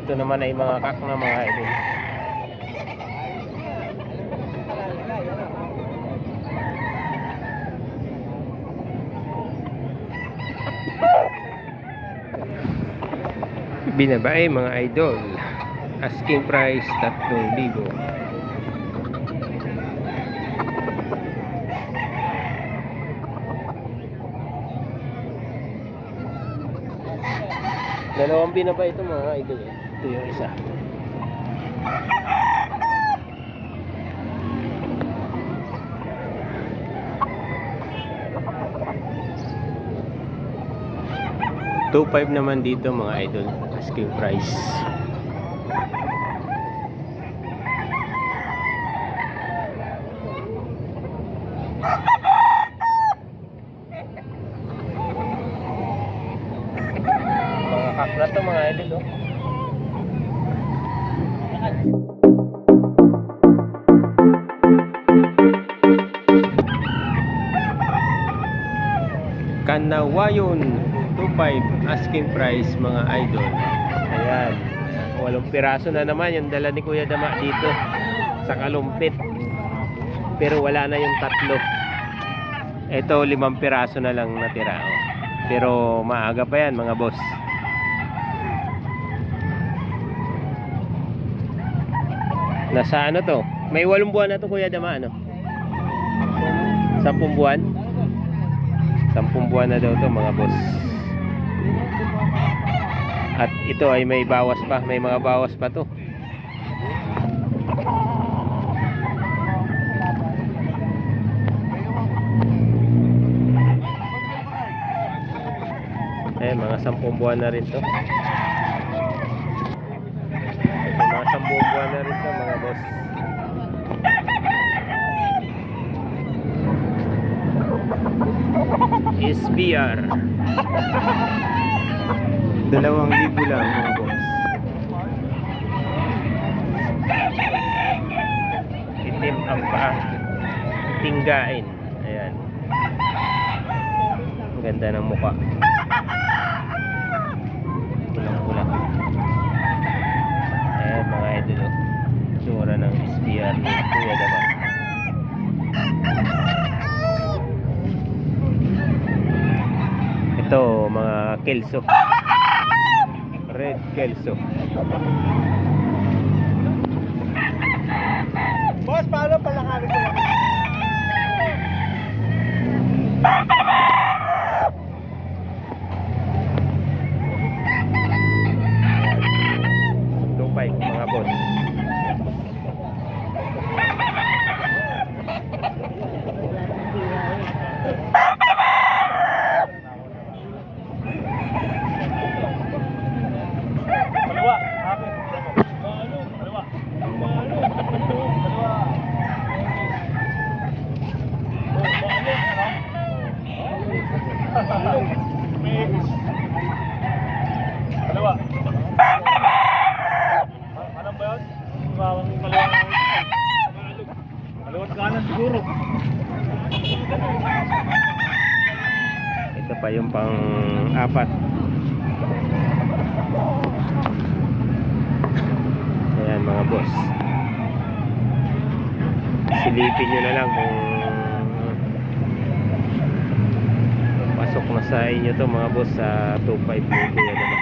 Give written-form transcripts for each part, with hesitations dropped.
Ito naman ay mga kak na mga idol. Binabae mga idol. Asking price 3,000. Dalawang binaba ito mga idol. Ito yung isa. $2,500 naman dito mga idol. Asking price. Kakla to mga idol, oh. Kanawayon 2,500 asking price mga idol. Ayan, 8 piraso na naman yung dala ni Kuya Dama dito sa kalumpit, pero wala na yung 3. Ito 5 piraso na lang natira, oh. Pero maaga pa yan mga boss. Nasa ano to? May 8 buwan na to Kuya Dama, ano? 10 buwan? 10 buwan na daw to mga boss. At ito ay may bawas pa. May mga bawas pa to. Mga 10 buwan na rin to. Mga 10 buwan na rin to mga boss. SBR 2,000 lang mga boss. Itim ang paa, tinggain. Ayan, ang ganda ng mukha, pulang-pulang. Ayan mga idol, tsura ng SBR ni Kuya Dama. Ito mga kelso, red kelso. Boss, paano pala kami ko? Tupay mga boss. Kaliwa. Anong ba yun? Bawang kaliwa. Kaliwa kanan siguro. Ito pa yung pang-4. Ayan mga boss. Silipin nyo na lang kung pasok na sa inyo to mga boss sa 2,500 Kuya Dama.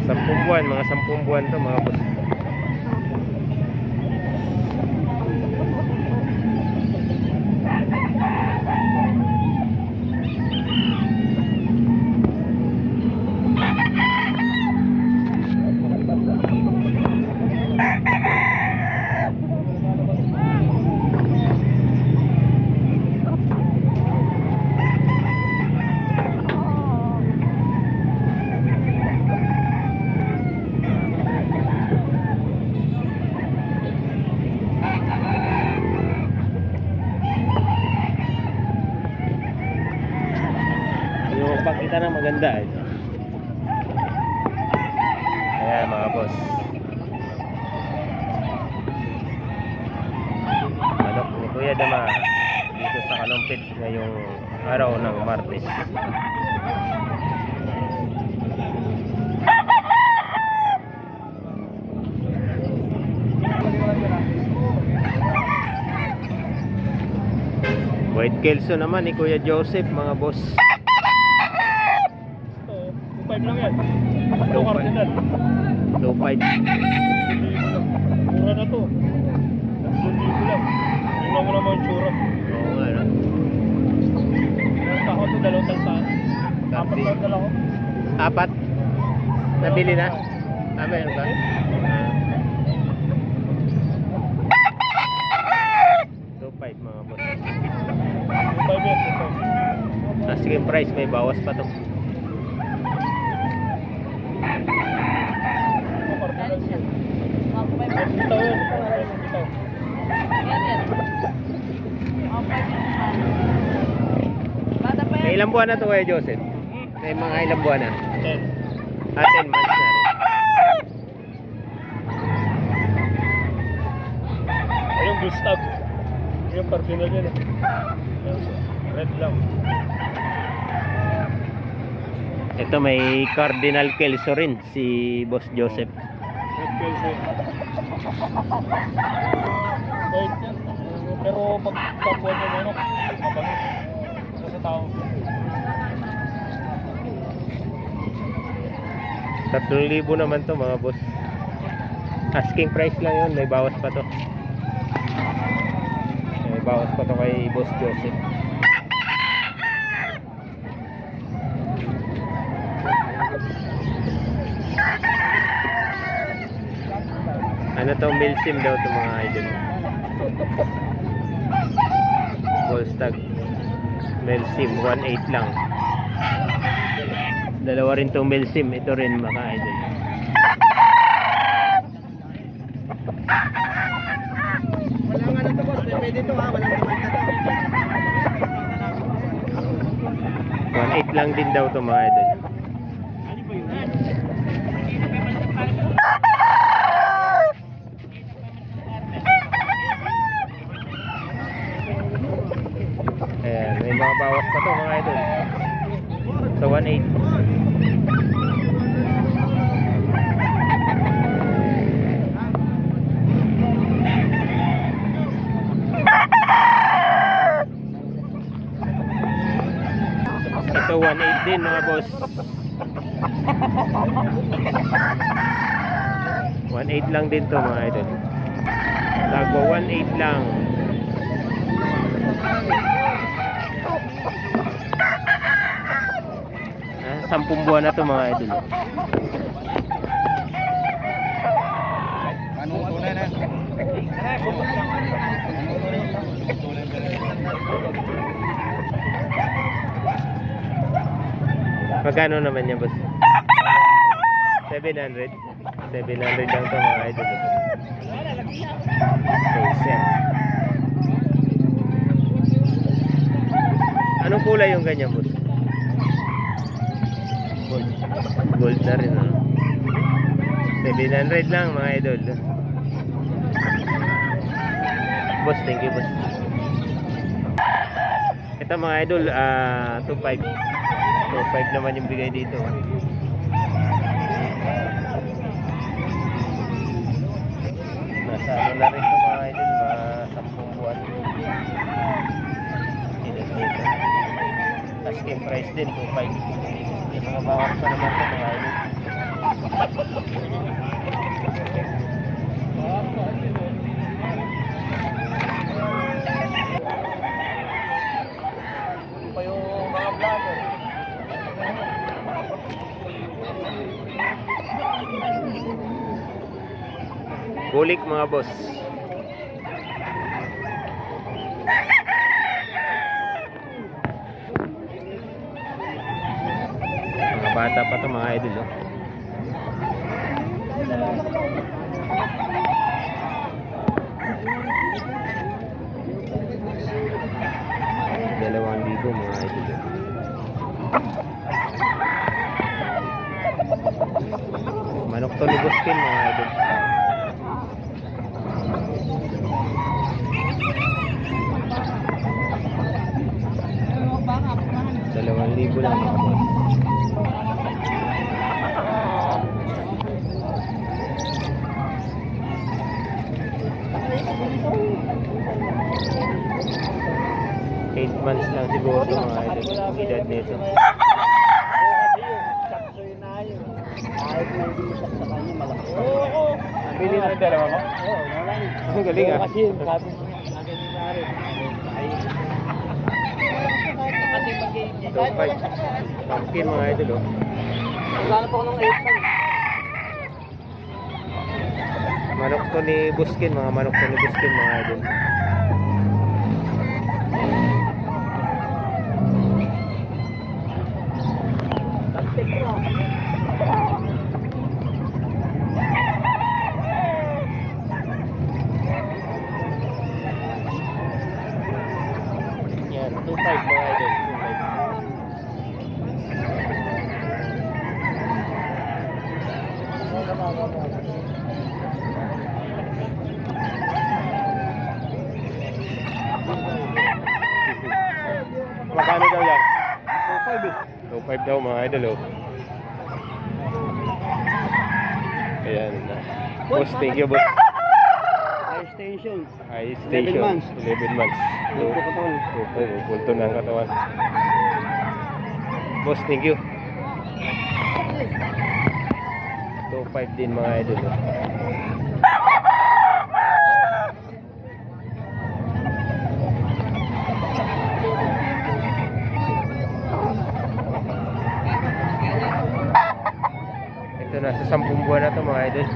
10 buwan, mga 10 buwan to mga boss. Pakita na maganda ito. Ayan mga boss, manok ni Kuya Dama dito sa Kalumpit ngayong araw ng Martes. White Kelso naman ni Kuya Joseph, mga boss. Ito, 2.5 lang yan. Ito, 2.5. cardinal. 2.5. Mura na to. 2,000 lang. Tingnan mo naman yung tsura. Oo nga, no? Meron ako ito, dalawang talsaan. Apat na dala ko. 4? Nabili na? Ah, meron ba? Ah. 2.5 mga boss. 2.5 yan. Asking price, may bawas pa to. Ito, cardinal siya. Bitaw yan. Bitaw. May ilang buwan na to Kuya Joseph? May mga ilang buwan na? 10. 10 months na rin. Ayun, Gustav. Yung cardinal yan eh. Red lang. Ito may Cardinal Kelso rin si Boss Joseph. Red Kelso. Bait yan. Pero pag kapwa mo ano, mabangis. Ito sa tao. 3,000 naman to mga boss. Asking price lang yun, may bawas pa to. May bawas pa to kay Boss Joseph. Ano to, Milsim daw to mga idol. Volstag Milsim 1.8 lang. Dalawa rin tong Milsim, ito rin mga idol. Wala nga na ito boss, pwede ito ha, walang naman na ito. 1.8 lang din daw to mga idol. Ayan, may mga bawas pa to mga idol. So 1.8. Ito 1.8 din mga boss. 1.8 lang din to mga idol. Tago 1.8 lang. Ah, 10 buwan na to mga idol. Anong tunay na? Magkano naman yan boss? 700. 700 lang to mga idol. Pacer. Anong kulay yung ganyan boss? Gold. Gold na rin ano? 700 lang mga idol. Boss, thank you boss. Ito mga idol, 2.5. 2.5 naman yung bigay dito. Nasa ano na rin ito mga idol, mga 10 buwan. Edad dito. Asking price din, 2.5. Yung mga bawas pa naman ito mga idol. Pa yung mga vlogger. Bulik mga boss. Mga bata pa to mga idol oh. $2,000 mga idol. Manok to luboskin mga idol. $2,000 lang mga boss. 8 months lang siguro ito mga idol. Yung edad nito. Kasi yung saksoy na yun. Kahit na hindi isak sa kanya, malaki. Oo. Bili na ng dalawa mo? Oo, wala yun. Ang galing ah. Kasi yung sabi mo niya, agad yung nari. Kasi pag-i-i. Ito, 5. Pumpkin mga idol oh. Wala pa ako ng 8 months. Manok to ni Buskin, mga manok to ni Buskin mga idol. Yan, 2.5 mga idol. 2.5. Magkano daw yan? 2.5 daw mga idol oh. Ayan. Boss, thank you boss. High station. High station. 11 months. 11 months. Luto ko to. Pulto ng katawan. Boss, thank you. 2.5 din mga idol oh. Ito nasa 10 buwan na to mga idol.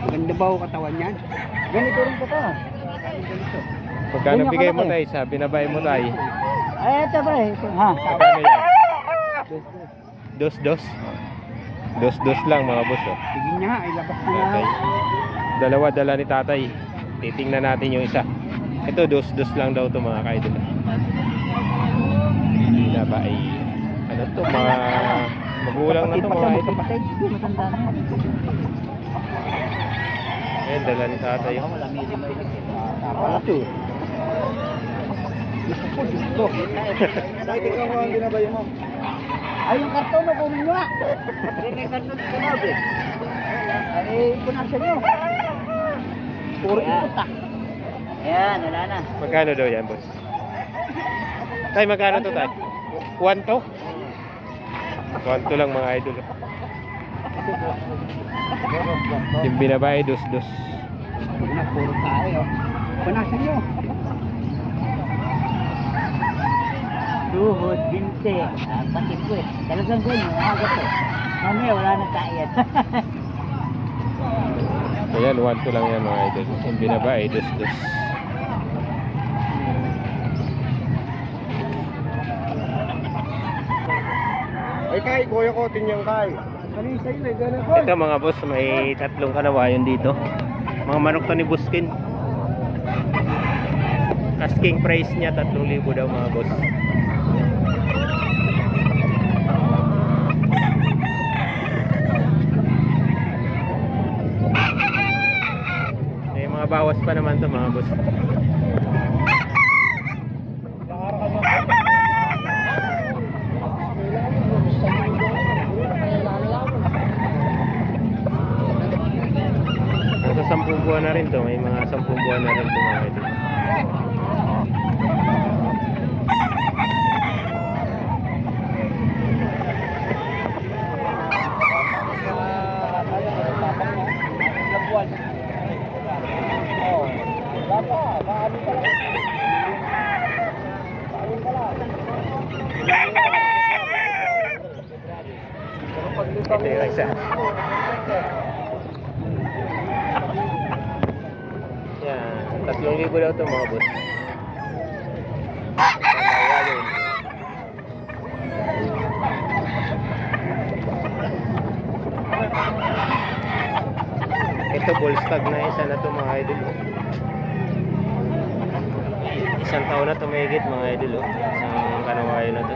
Ganda ba ang katawan niyan? Ganito rin ka ta. Ganito. Pagkano Ganyan bigay mo kalaki. tayo sa binabay mo tayo? Ay, ito pre. Ito, ha? Pagkano yan? Dos. Dos lang mga boss oh. Sige nga, ilabas na Tatay. nga. Dalawa dala ni tatay. Titingnan natin yung isa. Ito dos lang daw to mga kaidol. Binabay. Ano to mga magulang na to mga idol. Kapatid, matanda na yan. Ayan dala ni tatay. Ako wala, may lima ilik. Wala to. Gusto ko, gusto. Bakit ikaw mo ang ginabay mo? Ay, yung karton na kunin mo nga. Hindi may karton sa kanab eh. Ay, punasan nyo. Puro ikot ah. Ayan, wala na. Magkano daw yan boss? Tay magkano to tay? 1 to? 1 to lang mga idol. Yung binabay dos. Puro tayo. Punasan nyo. Tuhod, binte. Patid ko eh. Talagang ganyan, umaga to. Mamaya, wala na tayo. Ayan 1 to lang yan mga idol. Yung binabay dos. Ay, kay, kuya ko, tinyang kay. Ano yung sa'yo, gano'n ko? Ito mga boss, may 3 kanawayon dito. Mga manok to ni Buskin. Asking price niya 3,000 daw mga boss. May mga bawas pa naman to mga boss. Nasa 10 buwan na rin to. May mga 10 buwan na rin to mga idol. Ito yung isa. Yan, 3,000 daw ito mga boss. Kanawayon. Ito bull stag na isa na ito mga idol. Isang taon na tumigit mga idol. Oh. Isang kanawayo na to.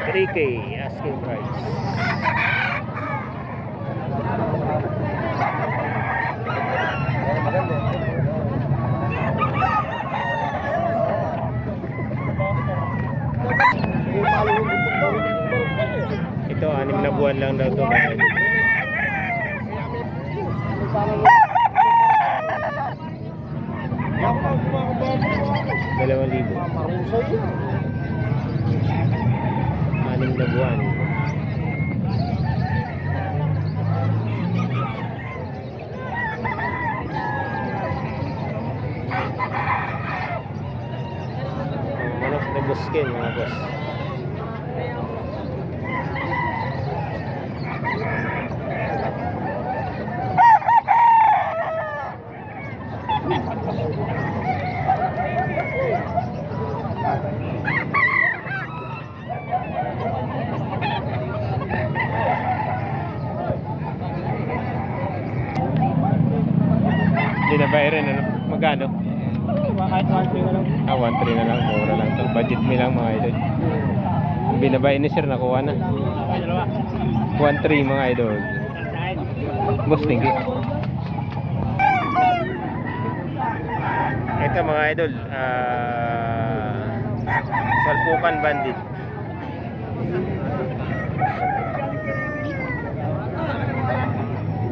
$3K asking price. Ito, 6 na buwan lang daw ito mga idol. Dalawang libo. 6 na buwan. Manok na buskin mga boss. Hindi na bayaran ano? Magkano? Kahit 1 na lang. 1.3 na lang, mura lang to. Budget me lang mga idol. Yung binabayin ni sir, nakuha na. 1.3 mga idol. Boss, thank you. Ito mga idol, Salpukan Bandit.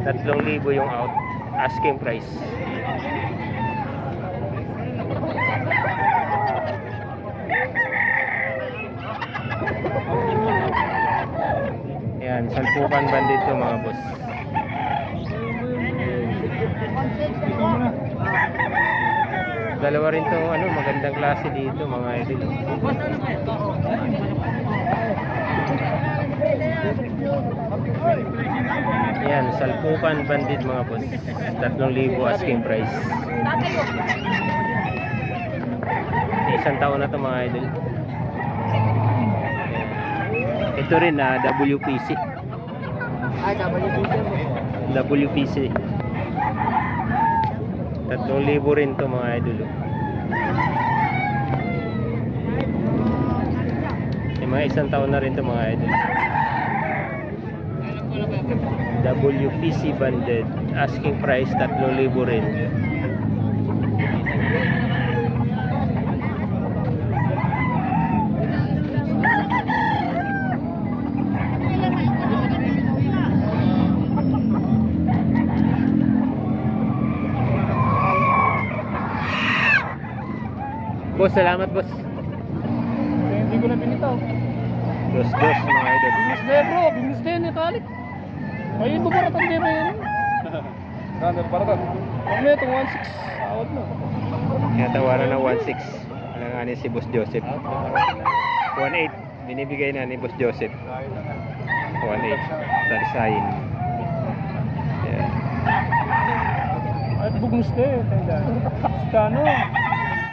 ₱3,000 yung out, asking price. Yan, Salpukan Bandit to mga boss. Dalawa rin to, ano, magandang klase dito mga idol. Yan, Salpukan Bandit mga boss. 3,000 asking price. Isang taon na to mga idol. Ito rin na WPC. WPC. 3,000 rin to mga idol. Mga isang taon na rin to mga idol. WPC banded, asking price 3,000 rin. Boss, salamat boss. Hindi ko na binitaw. Dos mga idol. Bilis na bro, bilis na yun italik. Ayun mo para tanda ba yun? Runner para ka. Ano ito, 1.6. Tawad na. Kaya tawaran ng 1.6. Ano nga ni si Boss Joseph. 1.8. Binibigay na ni Boss Joseph. 1.8. Talisayin. Yeah. At bugnos na yun. Kano?